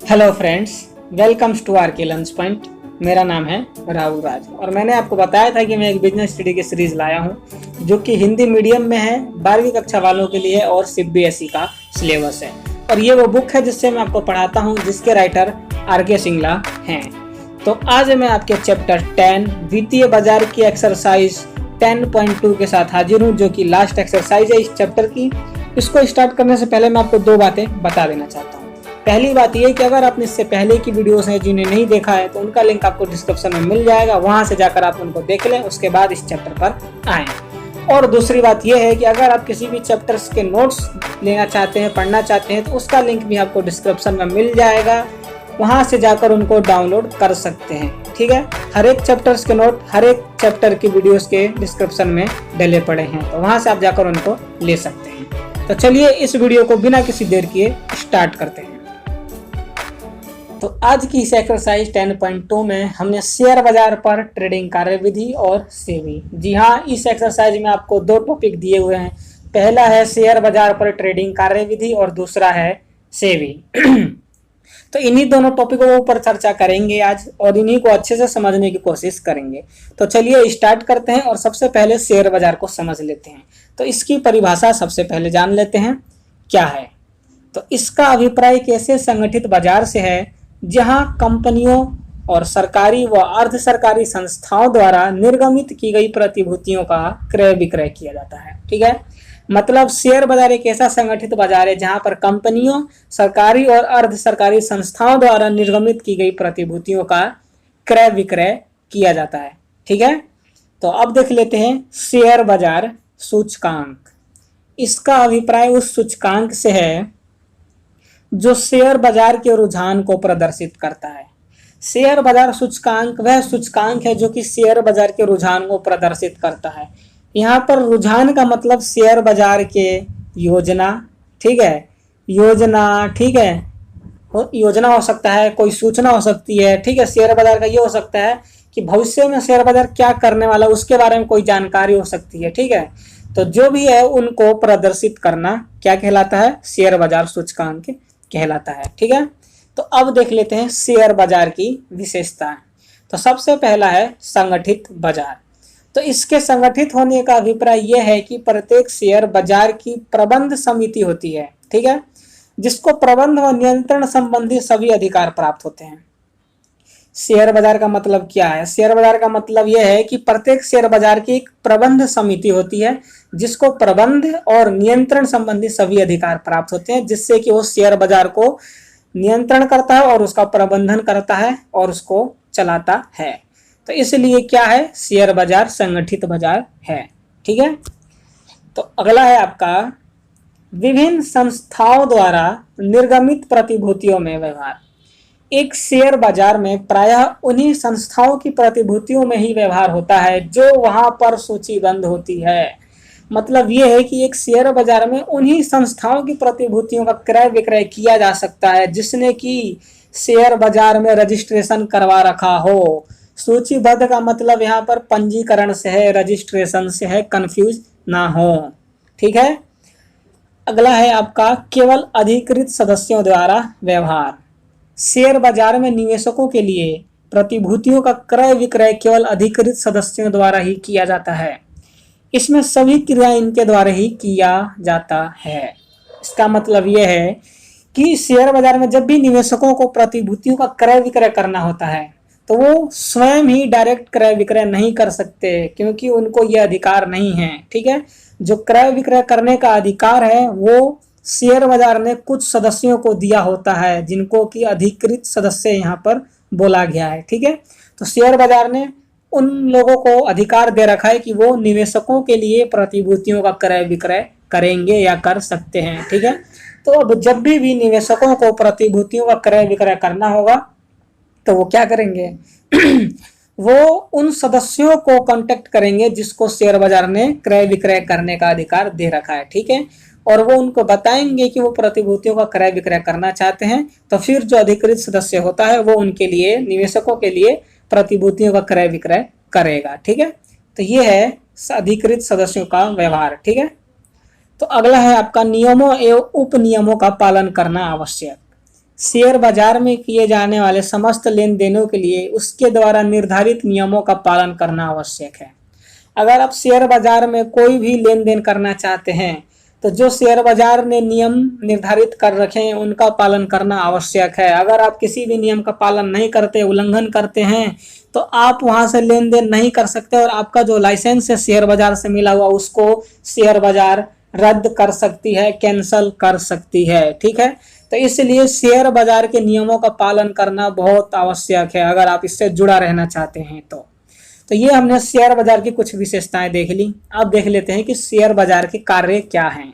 Hello friends, welcomes to R K lunch point. मेरा नाम है राहुल राज और मैंने आपको बताया था कि मैं एक बिजनेस स्टडी की सीरीज लाया हूं जो कि हिंदी मीडियम में है, 12वीं कक्षा वालों के लिए और सीबीएसई का सिलेबस है। और ये वो बुक है जिससे मैं आपको पढ़ाता हूं, जिसके राइटर आर के सिंगला हैं। तो आज मैं आपके चैप्टर 10 वित्तीय बाजार की एक्सरसाइज 10.2 के साथ हाजिर हूँ, जो कि लास्ट एक्सरसाइज है इस चैप्टर की। इसको स्टार्ट करने से पहले मैं आपको दो बातें बता देना चाहता हूँ। पहली बात यह कि अगर आपने इससे पहले की वीडियोस हैं जिन्हें नहीं देखा है तो उनका लिंक आपको डिस्क्रिप्शन में मिल जाएगा, वहां से जाकर आप उनको देख लें, उसके बाद इस चैप्टर पर आएं। और दूसरी बात यह है कि अगर आप किसी भी चैप्टर्स के नोट्स लेना चाहते हैं, पढ़ना चाहते हैं, तो उसका लिंक भी आपको डिस्क्रिप्शन में मिल जाएगा, वहां से जाकर उनको डाउनलोड कर सकते हैं। ठीक है, हर एक चैप्टर्स के नोट, हर एक चैप्टर की वीडियोस के डिस्क्रिप्शन में डले पड़े हैं, तो वहां से आप जाकर उनको ले सकते हैं। तो चलिए इस वीडियो को बिना किसी देर किए स्टार्ट करते हैं। तो आज की इस एक्सरसाइज 10.2 में हमने शेयर बाजार पर ट्रेडिंग कार्यविधि और सेबी। जी हाँ, इस एक्सरसाइज में आपको दो टॉपिक दिए हुए हैं। पहला है शेयर बाजार पर ट्रेडिंग कार्यविधि और दूसरा है सेबी। तो इन्हीं दोनों टॉपिकों के ऊपर चर्चा करेंगे आज और इन्हीं को अच्छे से समझने की कोशिश करेंगे। तो चलिए स्टार्ट करते हैं और सबसे पहले शेयर बाजार को समझ लेते हैं। तो इसकी परिभाषा सबसे पहले जान लेते हैं क्या है। तो इसका अभिप्राय एक ऐसे संगठित बाजार से है जहां कंपनियों और सरकारी व अर्ध सरकारी संस्थाओं द्वारा निर्गमित की गई प्रतिभूतियों का क्रय विक्रय किया जाता है। ठीक है, मतलब शेयर बाजार एक ऐसा संगठित बाजार है जहां पर कंपनियों, सरकारी और अर्ध सरकारी संस्थाओं द्वारा निर्गमित की गई प्रतिभूतियों का क्रय विक्रय किया जाता है। ठीक है, तो अब देख लेते हैं शेयर बाजार सूचकांक। इसका अभिप्राय उस सूचकांक से है जो शेयर बाजार के रुझान को प्रदर्शित करता है। शेयर बाजार सूचकांक वह सूचकांक है जो कि शेयर बाजार के रुझान को प्रदर्शित करता है। यहाँ पर रुझान का मतलब शेयर बाजार के योजना, ठीक है, योजना, ठीक है, योजना हो सकता है, कोई सूचना हो सकती है। ठीक है, शेयर बाजार का ये हो सकता है कि भविष्य में शेयर बाजार क्या करने वाला है उसके बारे में कोई जानकारी हो सकती है। ठीक है, तो जो भी है उनको प्रदर्शित करना क्या कहलाता है? शेयर बाजार सूचकांक कहलाता है। ठीक है, तो अब देख लेते हैं शेयर बाजार की विशेषताएं। तो सबसे पहला है संगठित बाजार। तो इसके संगठित होने का अभिप्राय यह है कि प्रत्येक शेयर बाजार की प्रबंध समिति होती है। ठीक है, जिसको प्रबंध व नियंत्रण संबंधी सभी अधिकार प्राप्त होते हैं। शेयर बाजार का मतलब क्या है? शेयर बाजार का मतलब यह है कि प्रत्येक शेयर बाजार की एक प्रबंध समिति होती है जिसको प्रबंध और नियंत्रण संबंधी सभी अधिकार प्राप्त होते हैं, जिससे कि वो शेयर बाजार को नियंत्रण करता है और उसका प्रबंधन करता है और उसको चलाता है। तो इसलिए क्या है? शेयर बाजार संगठित बाजार है। ठीक है, तो अगला है आपका विभिन्न संस्थाओं द्वारा निर्गमित प्रतिभूतियों में व्यवहार। एक शेयर बाजार में प्रायः उन्हीं संस्थाओं की प्रतिभूतियों में ही व्यवहार होता है जो वहां पर सूचीबद्ध होती है। मतलब यह है कि एक शेयर बाजार में उन्हीं संस्थाओं की प्रतिभूतियों का क्रय विक्रय किया जा सकता है जिसने कि शेयर बाजार में रजिस्ट्रेशन करवा रखा हो। सूचीबद्ध का मतलब यहाँ पर पंजीकरण से है, रजिस्ट्रेशन से है, कंफ्यूज ना हो। ठीक है, अगला है आपका केवल अधिकृत सदस्यों द्वारा व्यवहार। शेयर बाजार में निवेशकों के लिए प्रतिभूतियों का क्रय विक्रय केवल अधिकृत सदस्यों द्वारा ही किया जाता है। इसमें सभी क्रिया इनके द्वारा ही किया जाता है। इसका मतलब यह है कि शेयर बाजार में जब भी निवेशकों को प्रतिभूतियों का क्रय विक्रय करना होता है तो वो स्वयं ही डायरेक्ट क्रय विक्रय नहीं कर सकते, क्योंकि उनको यह अधिकार नहीं है। ठीक है, जो क्रय विक्रय करने का अधिकार है वो शेयर बाजार ने कुछ सदस्यों को दिया होता है, जिनको कि अधिकृत सदस्य यहाँ पर बोला गया है। ठीक है, तो शेयर बाजार ने उन लोगों को अधिकार दे रखा है कि वो निवेशकों के लिए प्रतिभूतियों का क्रय विक्रय करेंगे या कर सकते हैं। ठीक है, तो अब जब भी निवेशकों को प्रतिभूतियों का क्रय विक्रय करना होगा तो वो क्या करेंगे? वो उन सदस्यों को कांटेक्ट करेंगे जिसको शेयर बाजार ने क्रय विक्रय करने का अधिकार दे रखा है। ठीक है, और वो उनको बताएंगे कि वो प्रतिभूतियों का क्रय विक्रय करना चाहते हैं, तो फिर जो अधिकृत सदस्य होता है वो उनके लिए, निवेशकों के लिए प्रतिभूतियों का क्रय विक्रय करेगा। ठीक है, तो ये है अधिकृत सदस्यों का व्यवहार। ठीक है, तो अगला है आपका नियमों एवं उप नियमों का पालन करना आवश्यक। शेयर बाजार में किए जाने वाले समस्त लेन देनों के लिए उसके द्वारा निर्धारित नियमों का पालन करना आवश्यक है। अगर आप शेयर बाजार में कोई भी लेन देन करना चाहते हैं तो जो शेयर बाजार ने नियम निर्धारित कर रखे हैं उनका पालन करना आवश्यक है। अगर आप किसी भी नियम का पालन नहीं करते, उल्लंघन करते हैं, तो आप वहां से लेन देन नहीं कर सकते और आपका जो लाइसेंस है शेयर बाजार से मिला हुआ उसको शेयर बाजार रद्द कर सकती है, कैंसल कर सकती है। ठीक है, तो इसलिए शेयर बाजार के नियमों का पालन करना बहुत आवश्यक है अगर आप इससे जुड़ा रहना चाहते हैं तो ये हमने शेयर बाजार की कुछ विशेषताएं देख ली। अब देख लेते हैं कि शेयर बाजार के कार्य क्या हैं।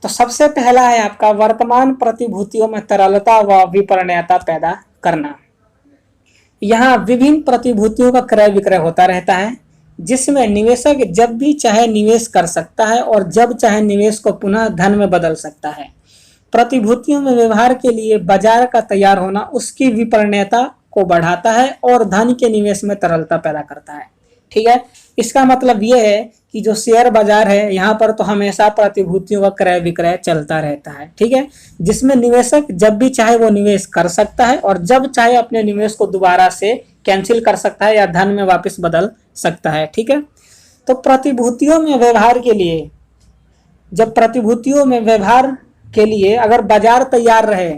तो सबसे पहला है आपका वर्तमान प्रतिभूतियों में तरलता व विपणनीयता पैदा करना। यहाँ विभिन्न प्रतिभूतियों का क्रय विक्रय होता रहता है जिसमें निवेशक जब भी चाहे निवेश कर सकता है और जब चाहे निवेश को पुनः धन में बदल सकता है। प्रतिभूतियों में व्यवहार के लिए बाजार का तैयार होना उसकी विपणनीयता को बढ़ाता है और धन के निवेश में तरलता पैदा करता है। ठीक है, इसका मतलब यह है कि जो शेयर बाजार है यहाँ पर तो हमेशा प्रतिभूतियों का क्रय विक्रय चलता रहता है। ठीक है, जिसमें निवेशक जब भी चाहे वो निवेश कर सकता है और जब चाहे अपने निवेश को दोबारा से कैंसिल कर सकता है या धन में वापस बदल सकता है। ठीक है, तो प्रतिभूतियों में व्यवहार के लिए, जब प्रतिभूतियों में व्यवहार के लिए अगर बाजार तैयार रहे,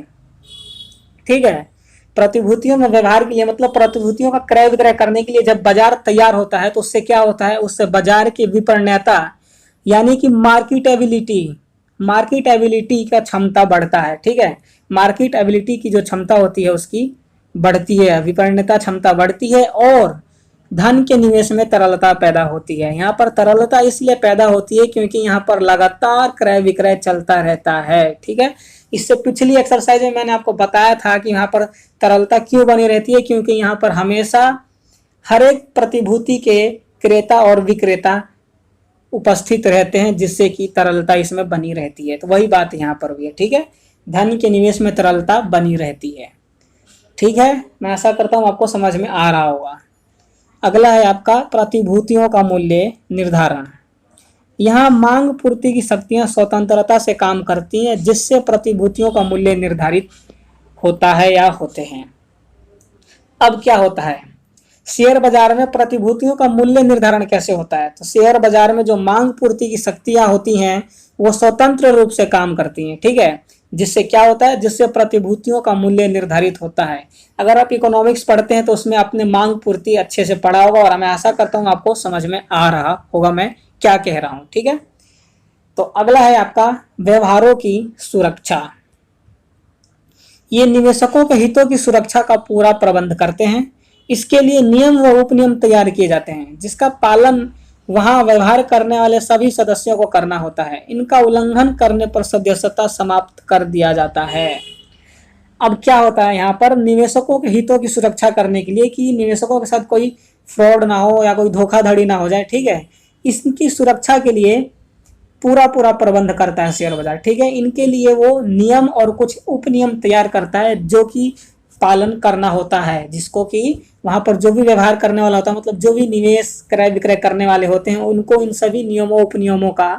ठीक है, प्रतिभूतियों में व्यवहार के लिए मतलब प्रतिभूतियों का क्रय विक्रय करने के लिए जब बाजार तैयार होता है तो उससे क्या होता है, उससे बाजार की विपणनीयता यानी कि मार्केट एबिलिटी का क्षमता बढ़ता है। ठीक है, मार्केट एबिलिटी की जो क्षमता होती है उसकी बढ़ती है, विपणनीयता क्षमता बढ़ती है और धन के निवेश में तरलता पैदा होती है। यहाँ पर तरलता इसलिए पैदा होती है क्योंकि यहाँ पर लगातार क्रय विक्रय चलता रहता है। ठीक है, इससे पिछली एक्सरसाइज में मैंने आपको बताया था कि यहाँ पर तरलता क्यों बनी रहती है, क्योंकि यहाँ पर हमेशा हर एक प्रतिभूति के क्रेता और विक्रेता उपस्थित रहते हैं जिससे कि तरलता इसमें बनी रहती है। तो वही बात यहाँ पर भी है। ठीक है, धन के निवेश में तरलता बनी रहती है। ठीक है, मैं आशा करता हूँ आपको समझ में आ रहा होगा। अगला है आपका प्रतिभूतियों का मूल्य निर्धारण। यहाँ मांग पूर्ति की शक्तियां स्वतंत्रता से काम करती हैं जिससे प्रतिभूतियों का मूल्य निर्धारित होता है या होते हैं। अब क्या होता है, शेयर बाजार में प्रतिभूतियों का मूल्य निर्धारण कैसे होता है? तो शेयर बाजार में जो मांग पूर्ति की शक्तियां होती हैं वो स्वतंत्र रूप से काम करती हैं। ठीक है, जिससे क्या होता है, जिससे प्रतिभूतियों का मूल्य निर्धारित होता है। अगर आप इकोनॉमिक्स पढ़ते हैं तो उसमें आपने मांग पूर्ति अच्छे से पढ़ा होगा और मैं आशा करता हूँ आपको समझ में आ रहा होगा मैं क्या कह रहा हूँ। ठीक है, तो अगला है आपका व्यवहारों की सुरक्षा। ये निवेशकों के हितों की सुरक्षा का पूरा प्रबंध करते हैं। इसके लिए नियम व उपनियम तैयार किए जाते हैं जिसका पालन वहां व्यवहार करने वाले सभी सदस्यों को करना होता है। इनका उल्लंघन करने पर सदस्यता समाप्त कर दिया जाता है। अब क्या होता है यहाँ पर, निवेशकों के हितों की सुरक्षा करने के लिए कि निवेशकों के साथ कोई फ्रॉड ना हो या कोई धोखाधड़ी ना हो जाए। ठीक है, इसकी सुरक्षा के लिए पूरा प्रबंध करता है शेयर बाजार। ठीक है, इनके लिए वो नियम और कुछ उपनियम तैयार करता है जो कि पालन करना होता है, जिसको कि वहां पर जो भी व्यवहार करने वाला होता है, मतलब जो भी निवेश क्रय विक्रय करने वाले होते हैं उनको इन सभी नियमों उपनियमों का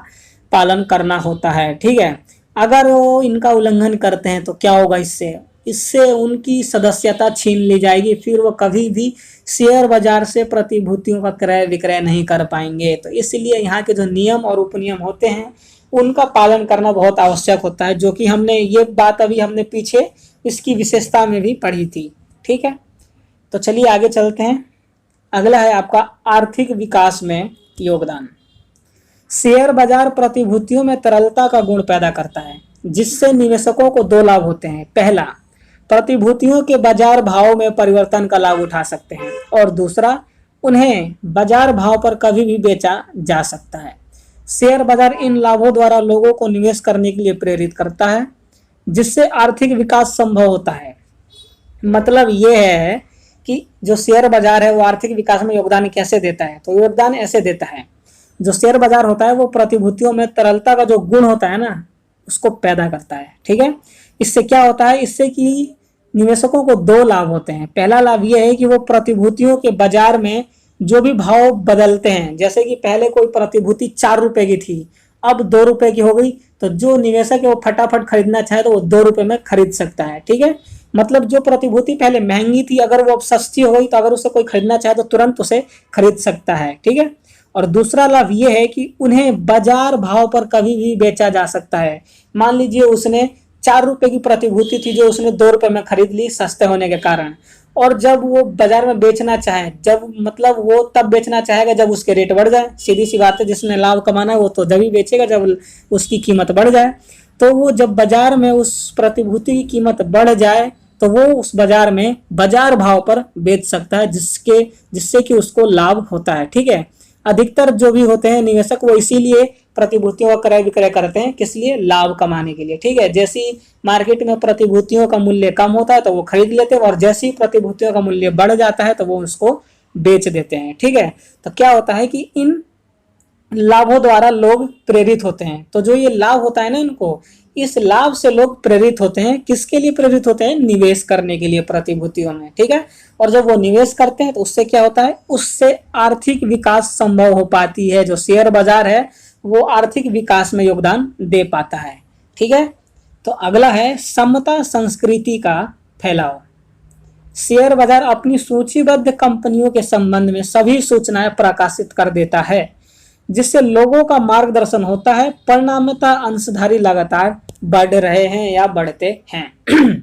पालन करना होता है। ठीक है, अगर वो इनका उल्लंघन करते हैं तो क्या होगा, इससे उनकी सदस्यता छीन ली जाएगी, फिर वो कभी भी शेयर बाजार से प्रतिभूतियों का क्रय विक्रय नहीं कर पाएंगे। तो इसलिए यहाँ के जो नियम और उपनियम होते हैं उनका पालन करना बहुत आवश्यक होता है, जो कि हमने ये बात अभी हमने पीछे इसकी विशेषता में भी पढ़ी थी। ठीक है, तो चलिए आगे चलते हैं। अगला है आपका आर्थिक विकास में योगदान। शेयर बाजार प्रतिभूतियों में तरलता का गुण पैदा करता है जिससे निवेशकों को दो लाभ होते हैं। पहला, प्रतिभूतियों के बाजार भाव में परिवर्तन का लाभ उठा सकते हैं और दूसरा, उन्हें बाजार भाव पर कभी भी बेचा जा सकता है। शेयर बाजार इन लाभों द्वारा लोगों को निवेश करने के लिए प्रेरित करता है जिससे आर्थिक विकास संभव होता है। मतलब ये है कि जो शेयर बाजार है वो आर्थिक विकास में योगदान कैसे देता है, तो योगदान ऐसे देता है, जो शेयर बाजार होता है वो प्रतिभूतियों में तरलता का जो गुण होता है ना उसको पैदा करता है। ठीक है, इससे क्या होता है, इससे कि निवेशकों को दो लाभ होते हैं। पहला लाभ ये है कि वो प्रतिभूतियों के बाजार में जो भी भाव बदलते हैं, जैसे कि पहले कोई प्रतिभूति 4 रुपए की थी, अब 2 रुपए की हो गई, तो जो निवेशक है वो फटाफट खरीदना चाहे तो वो 2 रुपए में खरीद सकता है। ठीक है, मतलब जो प्रतिभूति पहले महंगी थी अगर वो अब सस्ती हो गई तो अगर उसे कोई खरीदना चाहे तो तुरंत उसे खरीद सकता है। ठीक है, और दूसरा लाभ ये है कि उन्हें बाजार भाव पर कभी भी बेचा जा सकता है। मान लीजिए उसने 4 रुपए की प्रतिभूति थी जो उसने 2 रुपए में खरीद ली सस्ते होने के कारण, और जब वो बाजार में बेचना चाहे, जब मतलब वो तब बेचना चाहेगा जब उसके रेट बढ़ जाए। सीधी सी बात है, जिसने लाभ कमाना है वो तो जब ही बेचेगा जब उसकी कीमत बढ़ जाए। तो वो जब बाजार में उस प्रतिभूति की कीमत बढ़ जाए तो वो उस बाजार में बाजार भाव पर बेच सकता है, जिससे कि उसको लाभ होता है। ठीक है, अधिकतर जो भी होते हैं निवेशक वो इसीलिए प्रतिभूतियों का क्रय विक्रय करते हैं, किस लिए? लाभ कमाने के लिए। ठीक है, जैसी मार्केट में प्रतिभूतियों का मूल्य कम होता है तो वो खरीद लेते हैं, और जैसी प्रतिभूतियों का मूल्य बढ़ जाता है तो वो उसको बेच देते हैं। ठीक है, तो क्या होता है कि इन लाभों द्वारा लोग प्रेरित होते हैं। तो जो ये लाभ होता है ना, इनको इस लाभ से लोग प्रेरित होते हैं। किसके लिए प्रेरित होते हैं? निवेश करने के लिए प्रतिभूतियों में। ठीक है, और जब वो निवेश करते हैं तो उससे क्या होता है? उससे आर्थिक विकास संभव हो पाती है। जो शेयर बाजार है वो आर्थिक विकास में योगदान दे पाता है। ठीक है, तो अगला है समता संस्कृति का फैलाव। शेयर बाजार अपनी सूचीबद्ध कंपनियों के संबंध में सभी सूचनाएं प्रकाशित कर देता है, जिससे लोगों का मार्गदर्शन होता है। परिणामतः अंशधारी लगातार बढ़ रहे हैं या बढ़ते हैं।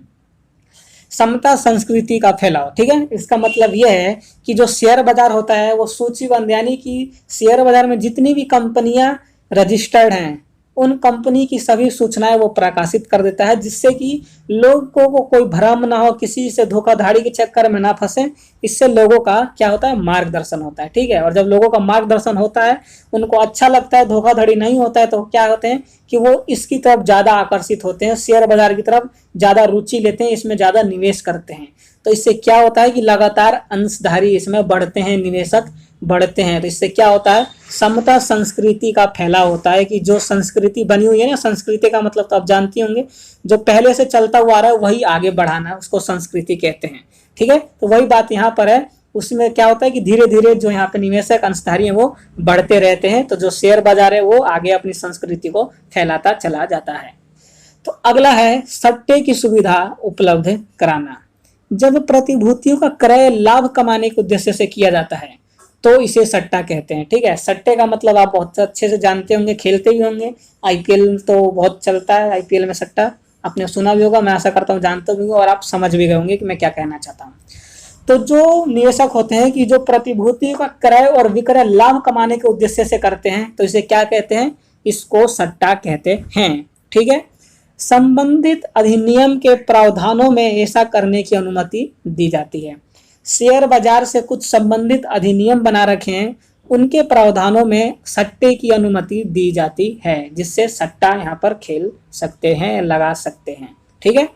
समता संस्कृति का फैलाव। ठीक है, इसका मतलब यह है कि जो शेयर बाजार होता है वो सूचीबद्ध, यानी कि शेयर बाजार में जितनी भी कंपनियां रजिस्टर्ड हैं उन कंपनी की सभी सूचनाएं वो प्रकाशित कर देता है, जिससे कि लोगों को कोई भ्रम ना हो, किसी से धोखाधड़ी के चक्कर में ना फंसे। इससे लोगों का क्या होता है? मार्गदर्शन होता है। ठीक है, और जब लोगों का मार्गदर्शन होता है, उनको अच्छा लगता है, धोखाधड़ी नहीं होता है, तो क्या होते हैं कि वो इसकी तरफ ज्यादा आकर्षित होते हैं, शेयर बाजार की तरफ ज्यादा रुचि लेते हैं, इसमें ज्यादा निवेश करते हैं। तो इससे क्या होता है कि लगातार अंशधारी इसमें बढ़ते हैं, निवेशक बढ़ते हैं। तो इससे क्या होता है? समता संस्कृति का फैलाव होता है, कि जो संस्कृति बनी हुई है ना, संस्कृति का मतलब तो आप जानती होंगे, जो पहले से चलता हुआ आ रहा है वही आगे बढ़ाना, उसको संस्कृति कहते हैं। ठीक है, तो वही बात यहाँ पर है। उसमें क्या होता है कि धीरे धीरे जो यहाँ पे निवेशक अंशधारी है वो बढ़ते रहते हैं, तो जो शेयर बाजार है वो आगे अपनी संस्कृति को फैलाता चला जाता है। तो अगला है सट्टे की सुविधा उपलब्ध कराना। जब प्रतिभूतियों का क्रय लाभ कमाने के उद्देश्य से किया जाता है तो इसे सट्टा कहते हैं। ठीक है, सट्टे का मतलब आप बहुत अच्छे से जानते होंगे, खेलते भी होंगे। आईपीएल तो बहुत चलता है, आईपीएल में सट्टा आपने सुना भी होगा, मैं आशा करता हूँ जानते भी होंगे और आप समझ भी गए होंगे कि मैं क्या कहना चाहता हूँ। तो जो निवेशक होते हैं कि जो प्रतिभूतियों का क्रय और विक्रय लाभ कमाने के उद्देश्य से करते हैं तो इसे क्या कहते हैं? इसको सट्टा कहते हैं। ठीक है, संबंधित अधिनियम के प्रावधानों में ऐसा करने की अनुमति दी जाती है। शेयर बाजार से कुछ संबंधित अधिनियम बना रखे हैं, उनके प्रावधानों में सट्टे की अनुमति दी जाती है, जिससे सट्टा यहाँ पर खेल सकते हैं, लगा सकते हैं। ठीक है,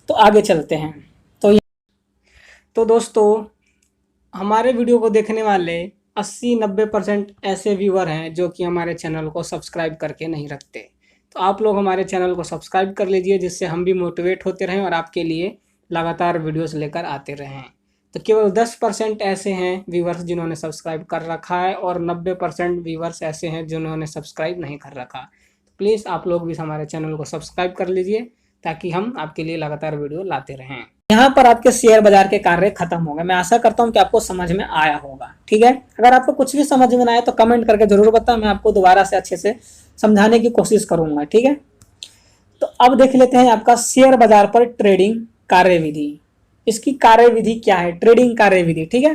तो आगे चलते हैं। तो दोस्तों, हमारे वीडियो को देखने वाले 80-90% ऐसे व्यूअर हैं जो कि हमारे चैनल को सब्सक्राइब करके नहीं रखते। तो आप लोग हमारे चैनल को सब्सक्राइब कर लीजिए, जिससे हम भी मोटिवेट होते रहें और आपके लिए लगातार वीडियोस लेकर आते रहें। तो केवल 10% ऐसे हैं व्यूवर्स जिन्होंने सब्सक्राइब कर रखा है, और 90% व्यूवर्स ऐसे हैं जिन्होंने सब्सक्राइब नहीं कर रखा। तो प्लीज़ आप लोग भी हमारे चैनल को सब्सक्राइब कर लीजिए, ताकि हम आपके लिए लगातार वीडियो लाते रहें। यहाँ पर आपके शेयर बाजार के कार्य खत्म हो गए। मैं आशा करता हूँ कि आपको समझ में आया होगा। ठीक है, अगर आपको कुछ भी समझ में ना आए तो कमेंट करके जरूर बताएं, मैं आपको दोबारा से अच्छे से समझाने की कोशिश करूंगा। ठीक है, तो अब देख लेते हैं आपका शेयर बाजार पर ट्रेडिंग कार्यविधि। इसकी कार्यविधि क्या है? ट्रेडिंग कार्यविधि। ठीक है,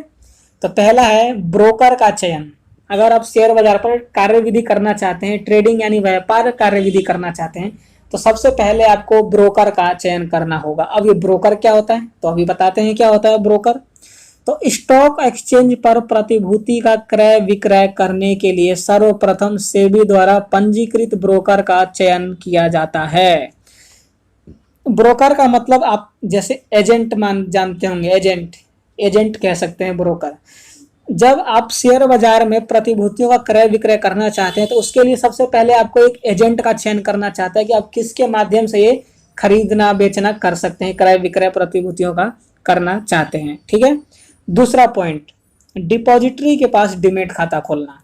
तो पहला है ब्रोकर का चयन। अगर आप शेयर बाजार पर कार्यविधि करना चाहते हैं, ट्रेडिंग यानी व्यापार कार्यविधि करना चाहते हैं, तो सबसे पहले आपको ब्रोकर का चयन करना होगा। अब ये ब्रोकर क्या होता है तो अभी बताते हैं क्या होता है ब्रोकर। तो स्टॉक एक्सचेंज पर प्रतिभूति का क्रय विक्रय करने के लिए सर्वप्रथम सेबी द्वारा पंजीकृत ब्रोकर का चयन किया जाता है। ब्रोकर का मतलब आप जैसे एजेंट जानते होंगे, एजेंट कह सकते हैं ब्रोकर। जब आप शेयर बाजार में प्रतिभूतियों का क्रय विक्रय करना चाहते हैं तो उसके लिए सबसे पहले आपको एक एजेंट का चयन करना चाहता है कि आप किसके माध्यम से ये खरीदना बेचना कर सकते हैं, क्रय विक्रय प्रतिभूतियों का करना चाहते हैं। ठीक है, दूसरा पॉइंट, डिपॉजिटरी के पास डीमैट खाता खोलना।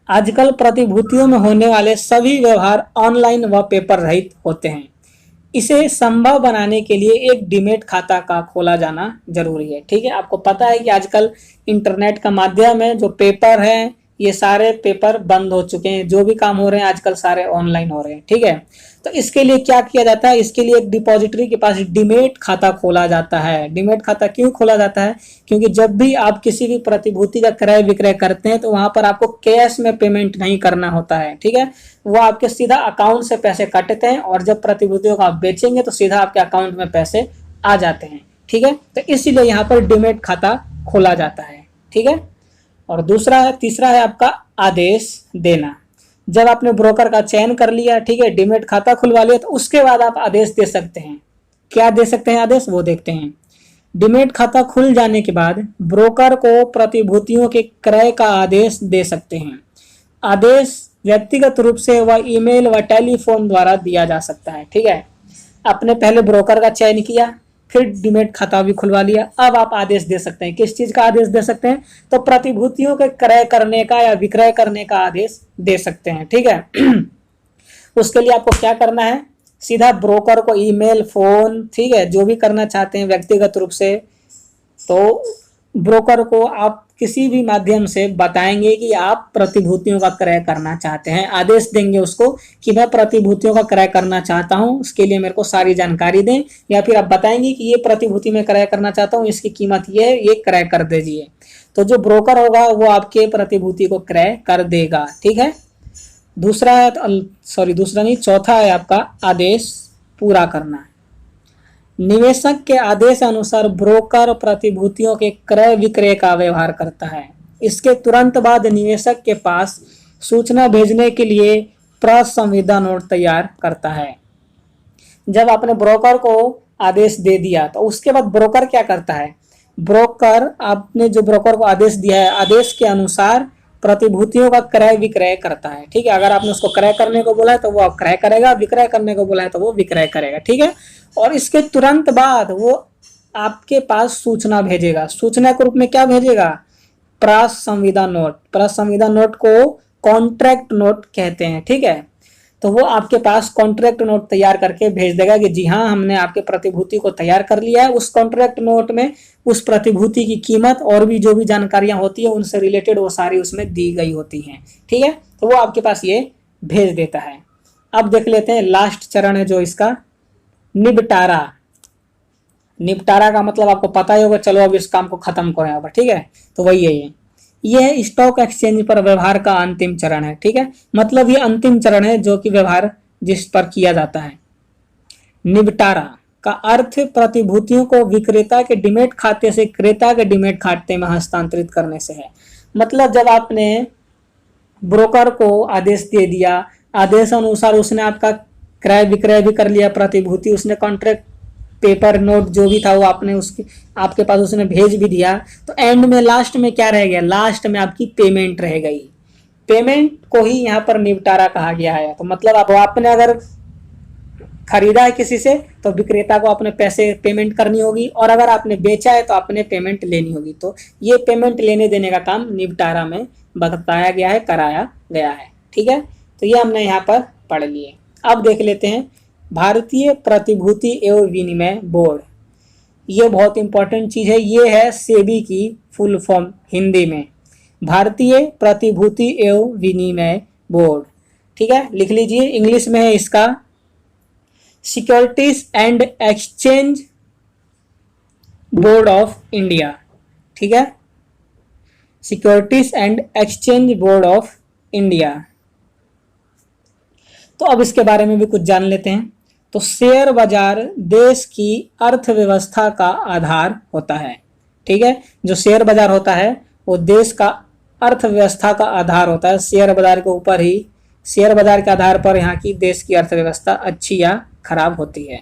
आजकल प्रतिभूतियों में होने वाले सभी व्यवहार ऑनलाइन व पेपर रहित होते हैं। इसे संभव बनाने के लिए एक डीमैट खाता का खोला जाना जरूरी है। ठीक है, आपको पता है कि आजकल इंटरनेट का माध्यम है, जो पेपर है ये सारे पेपर बंद हो चुके हैं, जो भी काम हो रहे हैं आजकल सारे ऑनलाइन हो रहे हैं। ठीक है, तो इसके लिए क्या किया जाता है, इसके लिए एक डिपॉजिटरी के पास डीमैट खाता खोला जाता है। डीमैट खाता क्यों खोला जाता है, क्योंकि जब भी आप किसी भी प्रतिभूति का क्रय विक्रय करते हैं तो वहां पर आपको कैश में पेमेंट नहीं करना होता है। ठीक है, वो आपके सीधा अकाउंट से पैसे काटते हैं और जब प्रतिभूतियों को आप बेचेंगे तो सीधा आपके अकाउंट में पैसे आ जाते हैं। ठीक है, तो इसीलिए यहाँ पर डीमैट खाता खोला जाता है। ठीक है, और तीसरा है आपका आदेश देना। जब आपने ब्रोकर का चयन कर लिया, ठीक है, डीमैट खाता खुलवा लिया, तो उसके बाद आप आदेश दे सकते हैं। क्या दे सकते हैं आदेश, वो देखते हैं। डीमैट खाता खुल जाने के बाद ब्रोकर को प्रतिभूतियों के क्रय का आदेश दे सकते हैं। आदेश व्यक्तिगत रूप से व ईमेल व टेलीफोन द्वारा दिया जा सकता है। ठीक है, आपने पहले ब्रोकर का चयन किया, फिर डीमैट खाता भी खुलवा लिया, अब आप आदेश दे सकते हैं। किस चीज का आदेश दे सकते हैं, तो प्रतिभूतियों के क्रय करने का या विक्रय करने का आदेश दे सकते हैं। ठीक है, उसके लिए आपको क्या करना है, सीधा ब्रोकर को ईमेल, फोन, ठीक है, जो भी करना चाहते हैं व्यक्तिगत रूप से, तो ब्रोकर को आप किसी भी माध्यम से बताएंगे कि आप प्रतिभूतियों का क्रय करना चाहते हैं। आदेश देंगे उसको कि मैं प्रतिभूतियों का क्रय करना चाहता हूं, उसके लिए मेरे को सारी जानकारी दें, या फिर आप बताएंगे कि ये प्रतिभूति में क्रय करना चाहता हूं, इसकी कीमत ये है, ये क्रय कर दीजिए। तो जो ब्रोकर होगा वो आपके प्रतिभूति को क्रय कर देगा। ठीक है, चौथा है आपका आदेश पूरा करना। निवेशक के आदेश अनुसार ब्रोकर प्रतिभूतियों के क्रय विक्रय का व्यवहार करता है। इसके तुरंत बाद निवेशक के पास सूचना भेजने के लिए प्रसंविदा नोट तैयार करता है। जब आपने ब्रोकर को आदेश दे दिया तो उसके बाद ब्रोकर क्या करता है, ब्रोकर, आपने जो ब्रोकर को आदेश दिया है, आदेश के अनुसार प्रतिभूतियों का क्रय विक्रय करता है। ठीक है, अगर आपने उसको क्रय करने को बोला है तो वो क्रय करेगा, विक्रय करने को बोला है तो वो विक्रय करेगा। ठीक है, और इसके तुरंत बाद वो आपके पास सूचना भेजेगा। सूचना के रूप में क्या भेजेगा, प्रसंविदा नोट। प्रसंविदा नोट को कॉन्ट्रैक्ट नोट कहते हैं। ठीक है, तो वो आपके पास कॉन्ट्रैक्ट नोट तैयार करके भेज देगा कि जी हाँ, हमने आपके प्रतिभूति को तैयार कर लिया है। उस कॉन्ट्रैक्ट नोट में उस प्रतिभूति की कीमत और भी जो भी जानकारियां होती है उनसे रिलेटेड वो सारी उसमें दी गई होती हैं। ठीक है, तो वो आपके पास ये भेज देता है। अब देख लेते हैं लास्ट चरण है जो इसका, निपटारा। निपटारा का मतलब आपको पता ही होगा, चलो अब इस काम को खत्म करो यहाँ पर। ठीक है, तो वही है ये स्टॉक एक्सचेंज पर व्यवहार का अंतिम चरण है। ठीक है, मतलब ये अंतिम चरण है जो कि व्यवहार जिस पर किया जाता है। निपटारा का अर्थ प्रतिभूतियों को विक्रेता के डीमैट खाते से क्रेता के डीमैट खाते में हस्तांतरित करने से है। मतलब जब आपने ब्रोकर को आदेश दे दिया, आदेश अनुसार उसने आपका क्रय विक्रय भी कर लिया प्रतिभूति, उसने कॉन्ट्रैक्ट पेपर नोट जो भी था वो आपने उसके आपके पास उसने भेज भी दिया, तो एंड में लास्ट में क्या रह गया, लास्ट में आपकी पेमेंट रह गई। पेमेंट को ही यहाँ पर निपटारा कहा गया है। तो मतलब आपने अगर खरीदा है किसी से तो विक्रेता को अपने पैसे पेमेंट करनी होगी, और अगर आपने बेचा है तो आपने पेमेंट लेनी होगी। तो ये पेमेंट लेने देने का काम निपटारा में बताया गया है, कराया गया है। ठीक है, तो ये हमने यहाँ पर पढ़ लिए। अब देख लेते हैं भारतीय प्रतिभूति एवं विनिमय बोर्ड। ये बहुत इंपॉर्टेंट चीज है, ये है सेबी की फुल फॉर्म हिंदी में, भारतीय प्रतिभूति एवं विनिमय बोर्ड। ठीक है, लिख लीजिए, इंग्लिश में है इसका securities and exchange board of India. ठीक है, securities and exchange board of India. तो अब इसके बारे में भी कुछ जान लेते हैं। तो शेयर बाजार देश की अर्थव्यवस्था का आधार होता है। ठीक है, जो शेयर बाजार होता है वो देश का अर्थव्यवस्था का आधार होता है। शेयर बाजार के ऊपर ही, शेयर बाजार के आधार पर यहाँ की देश की अर्थव्यवस्था अच्छी या खराब होती है।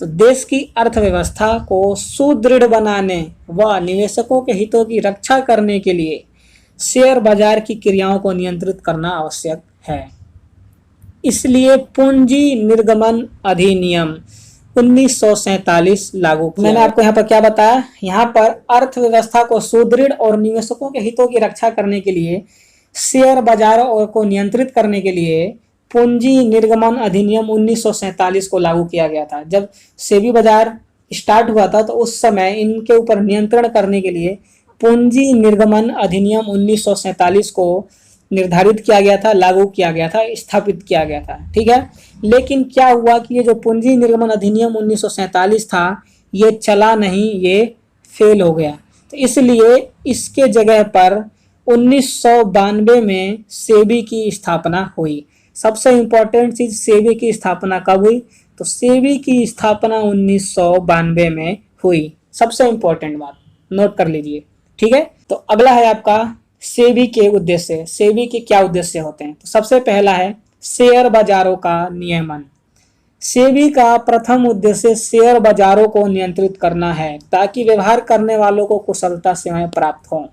तो देश की अर्थव्यवस्था को सुदृढ़ बनाने व निवेशकों के हितों की रक्षा करने के लिए शेयर बाजार की क्रियाओं को नियंत्रित करना आवश्यक है। इसलिए पूंजी निर्गमन अधिनियम 1947 लागू किया। मैंने आपको यहाँ पर क्या बताया, यहाँ पर अर्थव्यवस्था को सुदृढ़ और निवेशकों के हितों की रक्षा करने के लिए शेयर बाजारों को नियंत्रित करने के लिए पूंजी निर्गमन अधिनियम 1947 को लागू किया गया था। जब सेबी बाजार स्टार्ट हुआ था तो उस समय इनके ऊपर नियंत्रण करने के लिए पूंजी निर्गमन अधिनियम 1947 को निर्धारित किया गया था, लागू किया गया था, स्थापित किया गया था। ठीक है, लेकिन क्या हुआ कि ये जो पूंजी निर्गमन अधिनियम 1947 था ये चला नहीं, ये फेल हो गया। तो इसलिए इसके जगह पर 1992 में सेबी की स्थापना हुई। सबसे इंपॉर्टेंट चीज, सेबी की स्थापना कब हुई? तो सेबी की स्थापना 1992 में हुई। सबसे इंपॉर्टेंट बात नोट कर लीजिए। ठीक है, तो अगला है आपका सेबी के उद्देश्य। सेबी के क्या उद्देश्य होते हैं? तो सबसे पहला है शेयर बाजारों का नियमन। सेबी का प्रथम उद्देश्य शेयर बाजारों को नियंत्रित करना है ताकि व्यवहार करने वालों को कुशलता सेवाएं प्राप्त हों।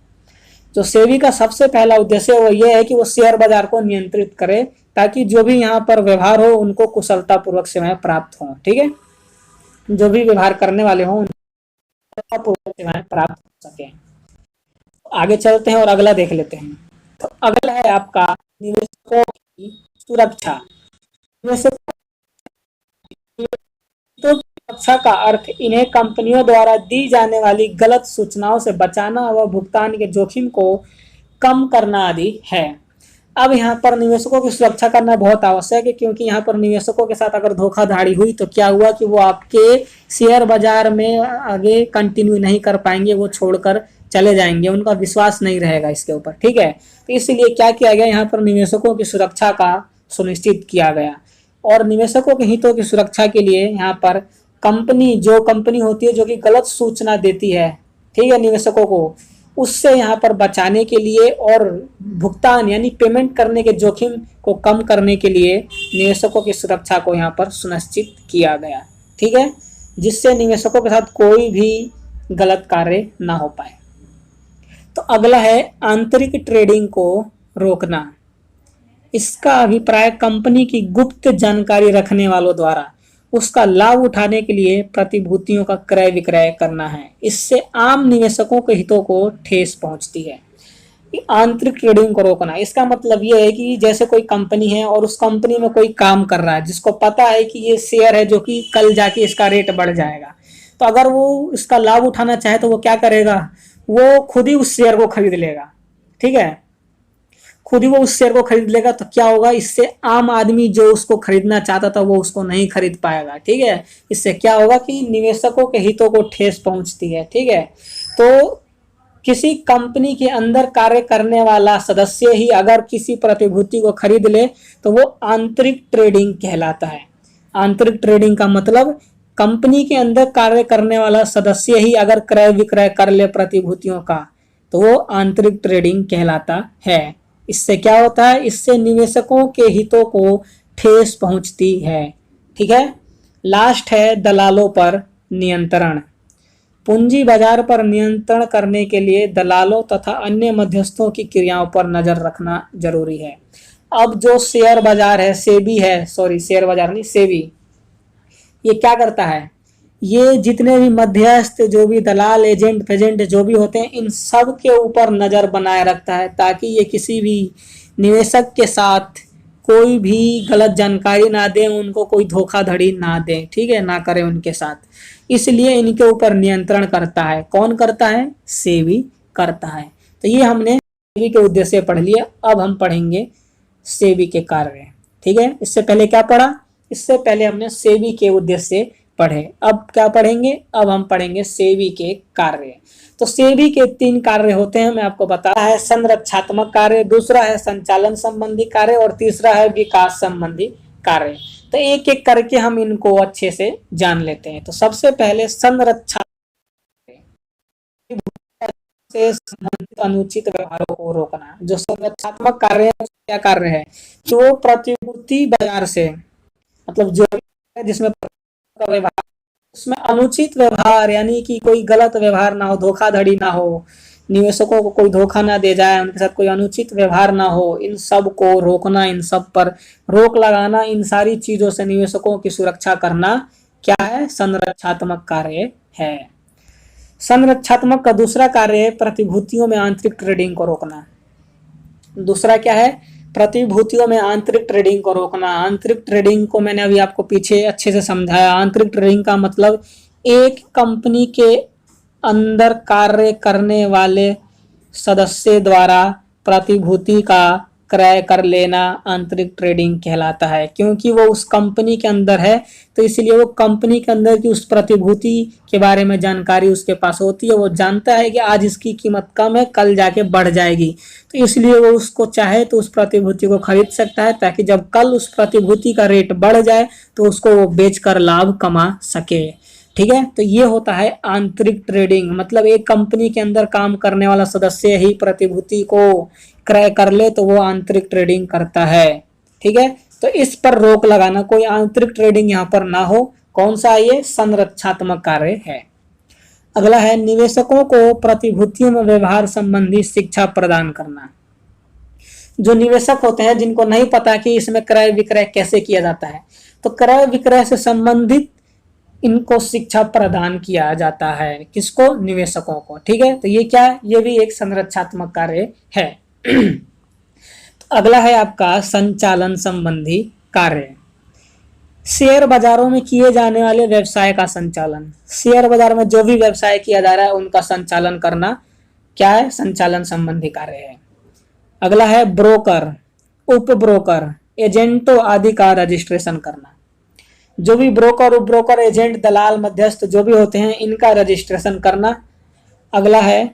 जो सेबी का सबसे पहला उद्देश्य वो ये है कि वो शेयर बाजार को नियंत्रित करे ताकि जो भी यहाँ पर व्यवहार हो उनको कुशलता पूर्वक सेवाएं प्राप्त हों। ठीक है, जो भी व्यवहार करने वाले हों उनको पूर्वक सेवाएं प्राप्त हो सके। आगे चलते हैं और अगला देख लेते हैं। तो अगला है आपका निवेशकों की सुरक्षा। निवेशकों की सुरक्षा का अर्थ इन्हें कंपनियों द्वारा दी जाने वाली गलत सूचनाओं से बचाना व भुगतान के जोखिम को कम करना आदि है। अब यहाँ पर निवेशकों की सुरक्षा करना बहुत आवश्यक है, क्योंकि यहाँ पर निवेशकों के साथ अगर धोखाधड़ी हुई तो क्या हुआ कि वो आपके शेयर बाजार में आगे कंटिन्यू नहीं कर पाएंगे, वो छोड़कर चले जाएंगे, उनका विश्वास नहीं रहेगा इसके ऊपर। ठीक है, तो इसलिए क्या किया गया, यहाँ पर निवेशकों की सुरक्षा का सुनिश्चित किया गया। और निवेशकों के हितों की सुरक्षा के लिए यहाँ पर जो कंपनी होती है जो कि गलत सूचना देती है, ठीक है, निवेशकों को, उससे यहाँ पर बचाने के लिए और भुगतान यानी पेमेंट करने के जोखिम को कम करने के लिए निवेशकों की सुरक्षा को यहाँ पर सुनिश्चित किया गया। ठीक है, जिससे निवेशकों के साथ कोई भी गलत कार्य ना हो पाए। तो अगला है आंतरिक ट्रेडिंग को रोकना। इसका अभिप्राय कंपनी की गुप्त जानकारी रखने वालों द्वारा उसका लाभ उठाने के लिए प्रतिभूतियों का क्रय विक्रय करना है। इससे आम निवेशकों के हितों को ठेस पहुंचती है। आंतरिक ट्रेडिंग को रोकना, इसका मतलब ये है कि जैसे कोई कंपनी है और उस कंपनी में कोई काम कर रहा है जिसको पता है कि ये शेयर है जो कि कल जाके इसका रेट बढ़ जाएगा, तो अगर वो इसका लाभ उठाना चाहे तो वो क्या करेगा, वो खुद ही उस शेयर को खरीद लेगा। ठीक है, खुद ही वो उस शेयर को खरीद लेगा। तो क्या होगा, इससे आम आदमी जो उसको खरीदना चाहता था वो उसको नहीं खरीद पाएगा। ठीक है, इससे क्या होगा कि निवेशकों के हितों को ठेस पहुंचती है। ठीक है, तो किसी कंपनी के अंदर कार्य करने वाला सदस्य ही अगर किसी प्रतिभूति को खरीद ले तो वो आंतरिक ट्रेडिंग कहलाता है। आंतरिक ट्रेडिंग का मतलब कंपनी के अंदर कार्य करने वाला सदस्य ही अगर क्रय विक्रय कर ले प्रतिभूतियों का तो वो आंतरिक ट्रेडिंग कहलाता है। इससे क्या होता है, इससे निवेशकों के हितों को ठेस पहुंचती है। ठीक है, लास्ट है दलालों पर नियंत्रण। पूंजी बाजार पर नियंत्रण करने के लिए दलालों तथा अन्य मध्यस्थों की क्रियाओं पर नजर रखना जरूरी है। अब जो शेयर बाजार है, शेयर बाजार नहीं, सेबी, ये क्या करता है, ये जितने भी मध्यस्थ, जो भी दलाल, एजेंट फेजेंट जो भी होते हैं, इन सब के ऊपर नजर बनाए रखता है ताकि ये किसी भी निवेशक के साथ कोई भी गलत जानकारी ना दे, उनको कोई धोखाधड़ी ना दे। ठीक है, ना करे उनके साथ, इसलिए इनके ऊपर नियंत्रण करता है। कौन करता है? सेबी करता है। तो ये हमने सेबी के उद्देश्य पढ़ लिया। अब हम पढ़ेंगे सेबी के कार्य। ठीक है, इससे पहले क्या पढ़ा, इससे पहले हमने सेबी के उद्देश्य पढ़े। अब क्या पढ़ेंगे, अब हम पढ़ेंगे सेबी के कार्य। तो सेबी के 3 कार्य होते हैं, मैं आपको बताया है। संरक्षात्मक कार्य, दूसरा है संचालन संबंधी कार्य और तीसरा है विकास संबंधी कार्य। तो एक एक करके हम इनको अच्छे से जान लेते हैं। तो सबसे पहले संरक्षा से संबंधित अनुचित व्यवहारों को रोकना। जो संरक्षात्मक कार्य है, क्या कार्य है, जो प्रतिभूति बाजार से, मतलब जो जिसमें व्यवहार, उसमें अनुचित व्यवहार यानी कि कोई गलत व्यवहार ना हो, धोखाधड़ी ना हो, निवेशकों को कोई धोखा ना दे जाए, उनके साथ कोई अनुचित व्यवहार ना हो, इन सब को रोकना, इन सब पर रोक लगाना, इन सारी चीजों से निवेशकों की सुरक्षा करना क्या है, संरक्षात्मक कार्य है। संरक्षात्मक का दूसरा कार्य है प्रतिभूतियों में आंतरिक ट्रेडिंग को रोकना। दूसरा क्या है, प्रतिभूतियों में आंतरिक ट्रेडिंग को रोकना। आंतरिक ट्रेडिंग को मैंने अभी आपको पीछे अच्छे से समझाया। आंतरिक ट्रेडिंग का मतलब एक कंपनी के अंदर कार्य करने वाले सदस्य द्वारा प्रतिभूति का क्रय कर लेना आंतरिक ट्रेडिंग कहलाता है। क्योंकि वो उस कंपनी के अंदर है तो इसलिए वो कंपनी के अंदर की उस प्रतिभूति के बारे में जानकारी उसके पास होती है। वो जानता है कि आज इसकी कीमत कम है, कल जाके बढ़ जाएगी, तो इसलिए वो उसको चाहे तो उस प्रतिभूति को खरीद सकता है, ताकि जब कल उस प्रतिभूति का रेट बढ़ जाए तो उसको वो बेचकर लाभ कमा सके। ठीक है, तो ये होता है आंतरिक ट्रेडिंग। मतलब एक कंपनी के अंदर काम करने वाला सदस्य ही प्रतिभूति को क्रय कर ले तो वो आंतरिक ट्रेडिंग करता है। ठीक है, तो इस पर रोक लगाना, कोई आंतरिक ट्रेडिंग यहाँ पर ना हो। कौन सा, ये संरक्षात्मक कार्य है। अगला है निवेशकों को प्रतिभूतियों में व्यवहार संबंधी शिक्षा प्रदान करना। जो निवेशक होते हैं जिनको नहीं पता कि इसमें क्रय विक्रय कैसे किया जाता है, तो क्रय विक्रय से संबंधित इनको शिक्षा प्रदान किया जाता है। किसको, निवेशकों को। ठीक है, तो ये क्या, ये भी एक संरक्षात्मक कार्य है। तो अगला है आपका संचालन संबंधी कार्य। शेयर बाजारों में किए जाने वाले व्यवसाय का संचालन। शेयर बाजार में जो भी व्यवसाय किया जा रहा है उनका संचालन करना क्या है, संचालन संबंधी कार्य है। अगला है ब्रोकर, उप ब्रोकर, एजेंटों आदि का रजिस्ट्रेशन करना। जो भी ब्रोकर, उप ब्रोकर, एजेंट, दलाल, मध्यस्थ जो भी होते हैं इनका रजिस्ट्रेशन करना। अगला है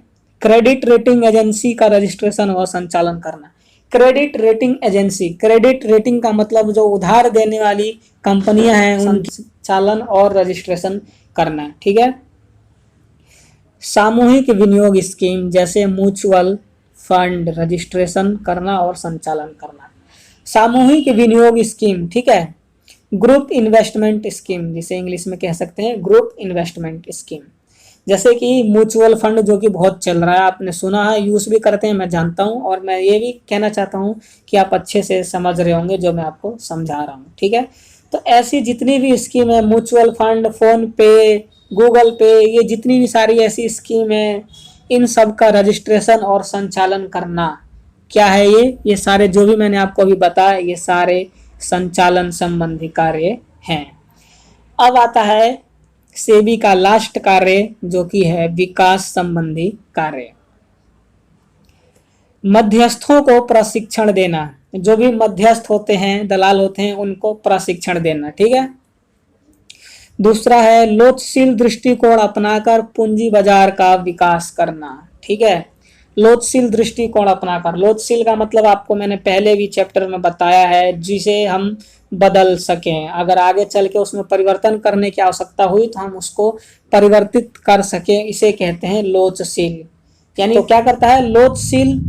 क्रेडिट रेटिंग एजेंसी का रजिस्ट्रेशन और संचालन करना। Credit rating agency, credit rating का मतलब जो उधार देने वाली कंपनियां हैं उनका संचालन और रजिस्ट्रेशन करना। ठीक है, सामूहिक विनियोग स्कीम जैसे म्यूचुअल फंड रजिस्ट्रेशन करना और संचालन करना। सामूहिक विनियोग स्कीम, ठीक है, ग्रुप इन्वेस्टमेंट स्कीम, जिसे इंग्लिश में कह सकते हैं ग्रुप इन्वेस्टमेंट स्कीम। जैसे कि म्यूचुअल फंड जो कि बहुत चल रहा है, आपने सुना है, यूज भी करते हैं, मैं जानता हूं, और मैं ये भी कहना चाहता हूं कि आप अच्छे से समझ रहे होंगे जो मैं आपको समझा रहा हूं। ठीक है, तो ऐसी जितनी भी स्कीम है, म्यूचुअल फंड, फोन पे, गूगल पे, ये जितनी भी सारी ऐसी स्कीम है, इन सब का रजिस्ट्रेशन और संचालन करना क्या है, ये सारे जो भी मैंने आपको अभी बताया ये सारे संचालन संबंधी कार्य हैं। अब आता है सेबी का लास्ट कार्य जो कि है विकास संबंधी कार्य। मध्यस्थों को प्रशिक्षण देना। जो भी मध्यस्थ होते हैं, दलाल होते हैं, उनको प्रशिक्षण देना। ठीक है, दूसरा है लोचशील दृष्टिकोण अपनाकर पूंजी बाजार का विकास करना। ठीक है, लोचशील दृष्टिकोण अपनाकर, लोचशील का मतलब आपको मैंने पहले भी चैप्टर में बताया है, जिसे हम बदल सकें। अगर आगे चल के उसमें परिवर्तन करने की आवश्यकता हुई तो हम उसको परिवर्तित कर सकें, इसे कहते हैं लोचशील। यानी तो क्या करता है, लोचशील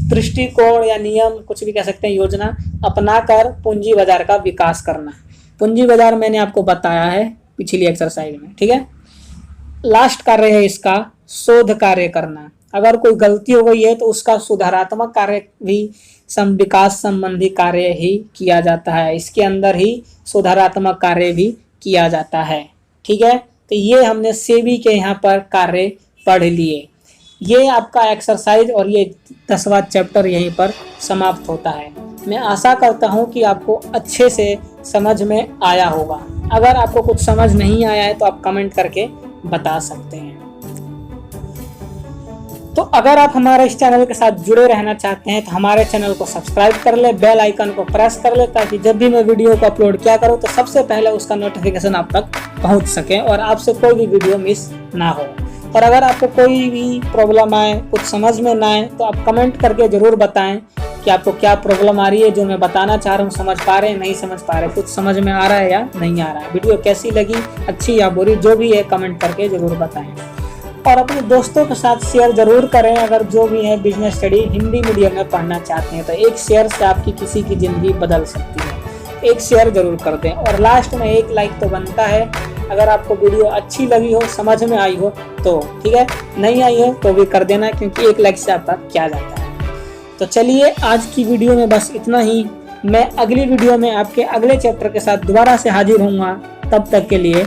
दृष्टिकोण या नियम, कुछ भी कह सकते हैं, योजना अपनाकर पूंजी बाजार का विकास करना। पूंजी बाजार मैंने आपको बताया है पिछली एक्सरसाइज में। ठीक है, लास्ट कार्य है इसका शोध कार्य करना। अगर कोई गलती हो गई है तो उसका सुधारात्मक कार्य भी विकास संबंधी कार्य ही किया जाता है। इसके अंदर ही सुधारात्मक कार्य भी किया जाता है। ठीक है, तो ये हमने सेबी के यहाँ पर कार्य पढ़ लिए। ये आपका एक्सरसाइज और ये 10वां चैप्टर यहीं पर समाप्त होता है। मैं आशा करता हूँ कि आपको अच्छे से समझ में आया होगा। अगर आपको कुछ समझ नहीं आया है तो आप कमेंट करके बता सकते हैं। तो अगर आप हमारे इस चैनल के साथ जुड़े रहना चाहते हैं तो हमारे चैनल को सब्सक्राइब कर ले, बेल आइकन को प्रेस कर ले, ताकि जब भी मैं वीडियो को अपलोड किया करूँ तो सबसे पहले उसका नोटिफिकेशन आप तक पहुंच सके और आपसे कोई भी वीडियो मिस ना हो। और अगर आपको कोई भी प्रॉब्लम आए, कुछ समझ में ना आए, तो आप कमेंट करके ज़रूर बताएं कि आपको क्या प्रॉब्लम आ रही है, जो मैं बताना चाह रहा हूँ समझ पा रहे हैं, नहीं समझ पा रहे, कुछ समझ में आ रहा है या नहीं आ रहा है, वीडियो कैसी लगी, अच्छी या बुरी, जो भी है कमेंट करके ज़रूर बताएं। और अपने दोस्तों के साथ शेयर जरूर करें। अगर जो भी है बिजनेस स्टडी हिंदी मीडियम में पढ़ना चाहते हैं तो एक शेयर से आपकी किसी की ज़िंदगी बदल सकती है। एक शेयर जरूर कर दें और लास्ट में एक लाइक तो बनता है। अगर आपको वीडियो अच्छी लगी हो, समझ में आई हो तो ठीक है, नहीं आई हो तो भी कर देना, क्योंकि एक लाइक से आपका क्या जाता है। तो चलिए आज की वीडियो में बस इतना ही। मैं अगली वीडियो में आपके अगले चैप्टर के साथ दोबारा से हाजिर होऊंगा। तब तक के लिए